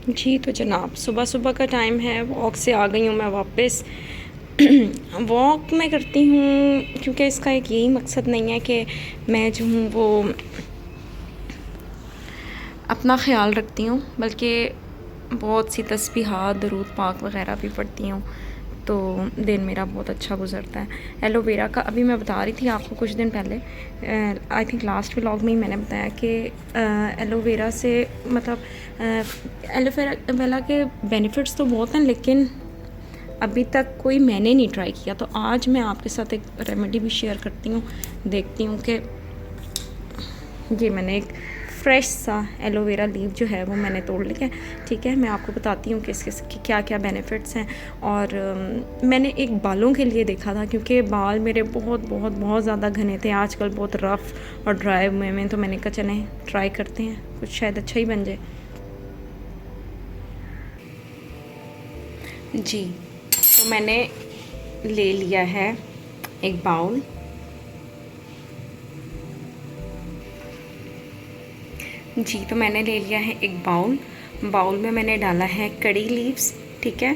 जी तो जनाब, सुबह सुबह का टाइम है, वॉक से आ गई हूँ मैं वापस। वॉक मैं करती हूँ क्योंकि इसका एक यही मकसद नहीं है कि मैं जो हूँ वो अपना ख़्याल रखती हूँ, बल्कि बहुत सी तस्बीहात, दरूद पाक वग़ैरह भी पढ़ती हूँ, तो दिन मेरा बहुत अच्छा गुज़रता है। एलोवेरा का अभी मैं बता रही थी आपको कुछ दिन पहले, आई थिंक लास्ट व्लॉग में ही मैंने बताया कि एलोवेरा से मतलब एलोवेरा के बेनिफिट्स तो बहुत हैं, लेकिन अभी तक कोई मैंने नहीं ट्राई किया। तो आज मैं आपके साथ एक रेमेडी भी शेयर करती हूँ, देखती हूँ कि ये मैंने एक फ्रेश सा एलोवेरा लीफ जो है वो मैंने तोड़ लिया है। ठीक है, मैं आपको बताती हूँ कि इसके क्या क्या बेनिफिट्स हैं। और मैंने एक बालों के लिए देखा था, क्योंकि बाल मेरे बहुत बहुत बहुत ज़्यादा घने थे, आजकल बहुत रफ़ और ड्राई हुए में, तो मैंने कहा चलें ट्राई करते हैं, कुछ शायद अच्छा ही बन जाए। जी तो मैंने ले लिया है एक बाउल। जी तो मैंने ले लिया है एक बाउल में मैंने डाला है कड़ी लीव्स। ठीक है,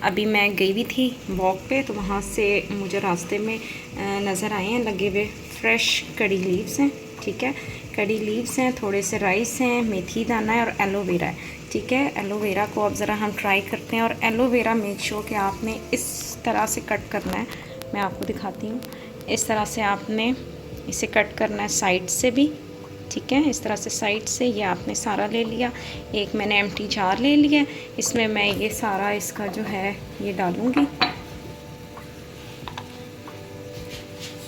अभी मैं गई हुई थी वॉक पे, तो वहाँ से मुझे रास्ते में नज़र आए हैं लगे हुए फ्रेश कड़ी लीव्स हैं। ठीक है, कड़ी लीव्स हैं, थोड़े से राइस हैं, मेथी दाना है और एलोवेरा है। ठीक है, एलोवेरा को अब ज़रा हम ट्राई करते हैं। और एलोवेरा मेक श्योर कि आपने इस तरह से कट करना है, मैं आपको दिखाती हूँ। इस तरह से आपने इसे कट करना है साइड से भी। ठीक है, इस तरह से साइड से ये आपने सारा ले लिया। एक मैंने एम्प्टी जार ले लिया, इसमें मैं ये सारा इसका जो है ये डालूँगी।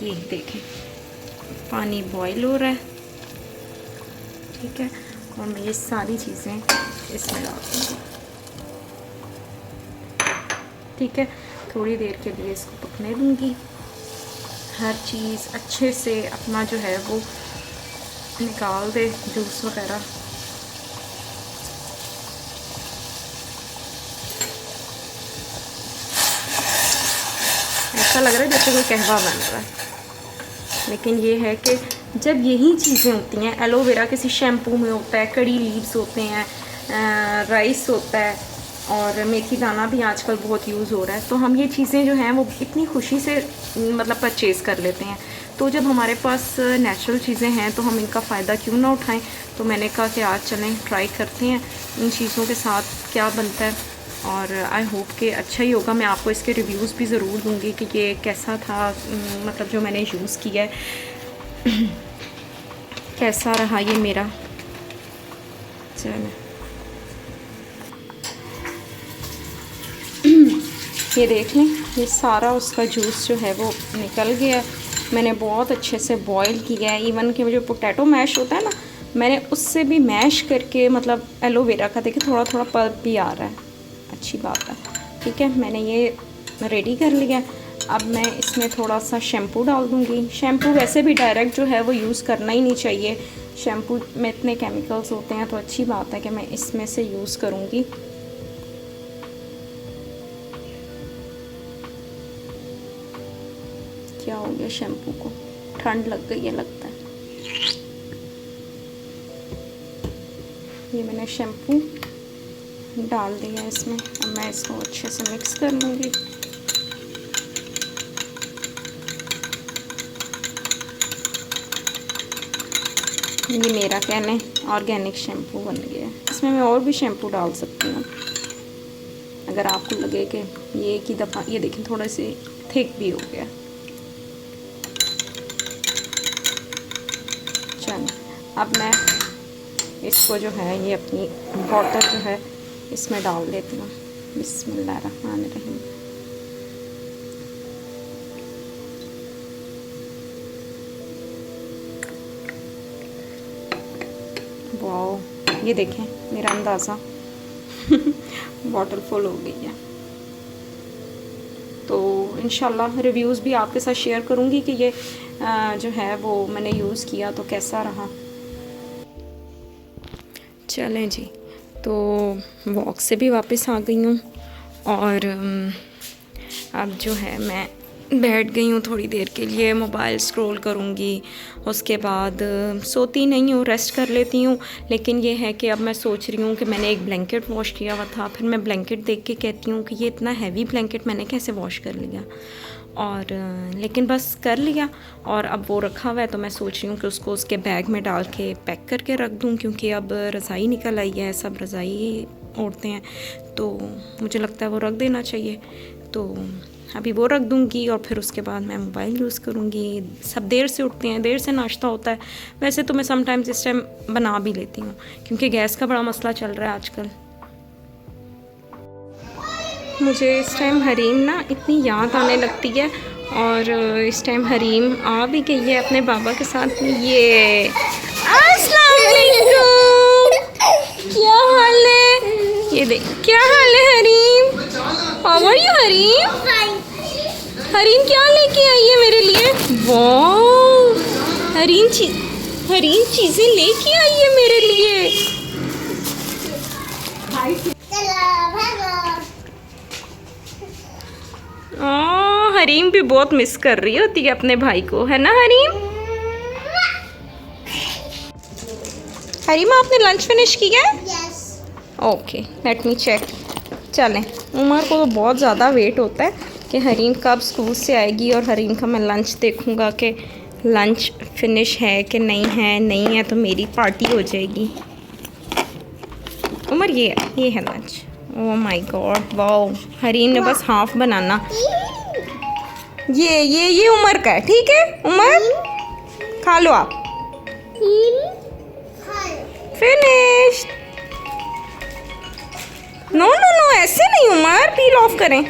ये देखें पानी बॉईल हो रहा है। ठीक है, और मैं ये सारी चीज़ें इसमें डाल दूँगी। ठीक है, थोड़ी देर के लिए इसको पकने दूँगी। हर चीज़ अच्छे से अपना जो है वो निकाल दे, जूस वगैरह। ऐसा लग रहा है जैसे कोई कहवा बन रहा है, लेकिन ये है कि जब यही चीज़ें होती हैं, एलोवेरा किसी शैम्पू में होता है, कड़ी लीव्स होते हैं, राइस होता है और मेथी दाना भी आजकल बहुत यूज़ हो रहा है, तो हम ये चीज़ें जो हैं वो इतनी खुशी से मतलब परचेज़ कर लेते हैं। तो जब हमारे पास नेचुरल चीज़ें हैं तो हम इनका फ़ायदा क्यों ना उठाएं। तो मैंने कहा कि आज चलें ट्राई करते हैं इन चीज़ों के साथ क्या बनता है, और आई होप कि अच्छा ही होगा। मैं आपको इसके रिव्यूज़ भी ज़रूर दूँगी कि ये कैसा था, मतलब जो मैंने यूज़ किया है कैसा रहा ये मेरा। चलो ये देख लें, ये सारा उसका जूस जो है वो निकल गया है। मैंने बहुत अच्छे से बॉईल किया है, इवन कि जो पोटैटो मैश होता है ना, मैंने उससे भी मैश करके, मतलब एलोवेरा का देखिए थोड़ा थोड़ा पल्प भी आ रहा है, अच्छी बात है। ठीक है, मैंने ये रेडी कर लिया। अब मैं इसमें थोड़ा सा शैम्पू डाल दूँगी। शैम्पू वैसे भी डायरेक्ट जो है वो यूज़ करना ही नहीं चाहिए, शैम्पू में इतने केमिकल्स होते हैं, तो अच्छी बात है कि मैं इसमें से यूज़ करूँगी। क्या हो गया, शैम्पू को ठंड लग गई है लगता है। ये मैंने शैम्पू डाल दिया इसमें। अब मैं इसको अच्छे से मिक्स कर लूँगी। ये मेरा कहने ऑर्गेनिक शैम्पू बन गया है। इसमें मैं और भी शैम्पू डाल सकती हूँ अगर आपको लगे कि ये एक ही दफ़ा। ये देखें थोड़ा से थिक भी हो गया। चलो अब मैं इसको जो है ये अपनी बॉटल जो है इसमें डाल देती हूँ। बिस्मिल्लाहिर्रहमानिर्रहीम। वाओ, ये देखें मेरा अंदाज़ा बॉटल फुल हो गई है। तो इंशाल्लाह रिव्यूज़ भी आपके साथ शेयर करूँगी कि ये जो है वो मैंने यूज़ किया तो कैसा रहा। चलें जी, तो वॉक से भी वापस आ गई हूँ और अब जो है मैं बैठ गई हूँ थोड़ी देर के लिए, मोबाइल स्क्रॉल करूँगी, उसके बाद सोती नहीं हूँ, रेस्ट कर लेती हूँ। लेकिन ये है कि अब मैं सोच रही हूँ कि मैंने एक ब्लैंकेट वॉश किया हुआ था, फिर मैं ब्लैंकेट देख के कहती हूँ कि ये इतना हैवी ब्लैंकेट मैंने कैसे वॉश कर लिया। और लेकिन बस कर लिया, और अब वो रखा हुआ है, तो मैं सोच रही हूँ कि उसको उसके बैग में डाल के पैक करके रख दूँ, क्योंकि अब रज़ाई निकल आई है, सब रज़ाई ओढ़ते हैं, तो मुझे लगता है वो रख देना चाहिए। तो अभी वो रख दूँगी और फिर उसके बाद मैं मोबाइल यूज़ करूँगी। सब देर से उठते हैं, देर से नाश्ता होता है। वैसे तो मैं समटाइम्स इस टाइम बना भी लेती हूँ, क्योंकि गैस का बड़ा मसला चल रहा है आजकल। मुझे इस टाइम हरीम ना इतनी याद आने लगती है, और इस टाइम हरीम आ भी गई है अपने बाबा के साथ। ये अस्सलाम वालेकुम, क्या हाल है? ये देख, क्या हाल है Hareem? How are you Hareem? Hareem क्या लेके आई है मेरे लिए? वाह, हरीम चीज़ें लेके आई है मेरे लिए। हरीम भी बहुत मिस कर रही होती है अपने भाई को, है ना हरीम? हरीम, आपने लंच फिनिश किया है? Okay, let me check. चलें, उमर को तो बहुत ज़्यादा वेट होता है कि हरीम कब स्कूल से आएगी और हरीम का मैं लंच देखूँगा कि लंच फिनिश है कि नहीं है। नहीं है तो मेरी पार्टी हो जाएगी। उमर, ये है lunch. Oh my God, wow, Hareem ने बस हाफ बनाना। ये उमर का है, ठीक है उमर, खा लो आप। फिनिश। नो नो नो, ऐसे नहीं उमर, पील ऑफ करें।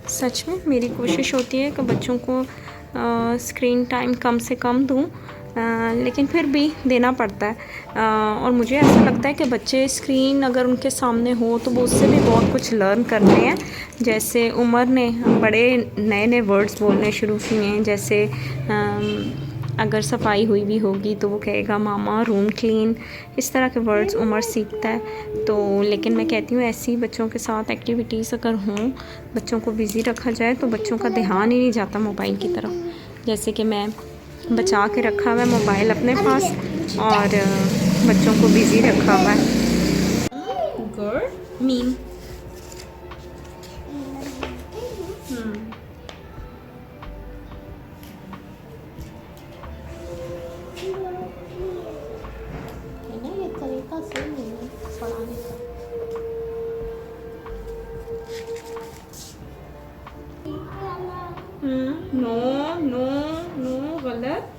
सच में मेरी कोशिश होती है कि बच्चों को स्क्रीन टाइम कम से कम दूं, लेकिन फिर भी देना पड़ता है। और मुझे ऐसा लगता है कि बच्चे स्क्रीन अगर उनके सामने हो तो वो उससे भी बहुत कुछ लर्न करते हैं। जैसे उमर ने बड़े नए नए वर्ड्स बोलने शुरू किए हैं, जैसे अगर सफाई हुई भी होगी तो वो कहेगा मामा रूम क्लीन। इस तरह के वर्ड्स उमर सीखता है। तो लेकिन मैं कहती हूँ ऐसी बच्चों के साथ एक्टिविटीज़ अगर हों, बच्चों को बिज़ी रखा जाए तो बच्चों का ध्यान ही नहीं जाता मोबाइल की तरफ। जैसे कि मैं बचा के रखा हुआ है मोबाइल अपने पास, और बच्चों को बिज़ी रखा हुआ है। Good meme. No no no, गलत।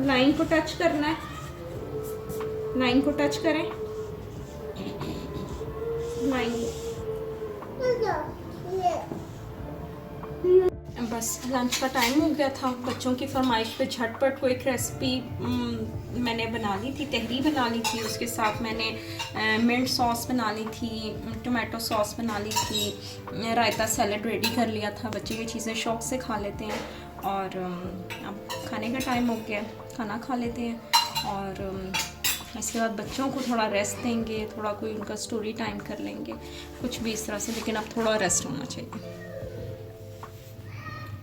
लाइन को टच करना है, लाइन को टच करें, लाइन। बस लंच का टाइम हो गया था। बच्चों की फरमाइश पे झटपट को एक रेसिपी मैंने बना ली थी, तहरी बना ली थी। उसके साथ मैंने मिंट सॉस बना ली थी, टोमेटो सॉस बना ली थी, रायता सैलड रेडी कर लिया था। बच्चे ये चीज़ें शौक़ से खा लेते हैं। और अब खाने का टाइम हो गया, खाना खा लेते हैं, और इसके बाद बच्चों को थोड़ा रेस्ट देंगे, थोड़ा कोई उनका स्टोरी टाइम कर लेंगे, कुछ भी इस तरह से। लेकिन अब थोड़ा रेस्ट होना चाहिए।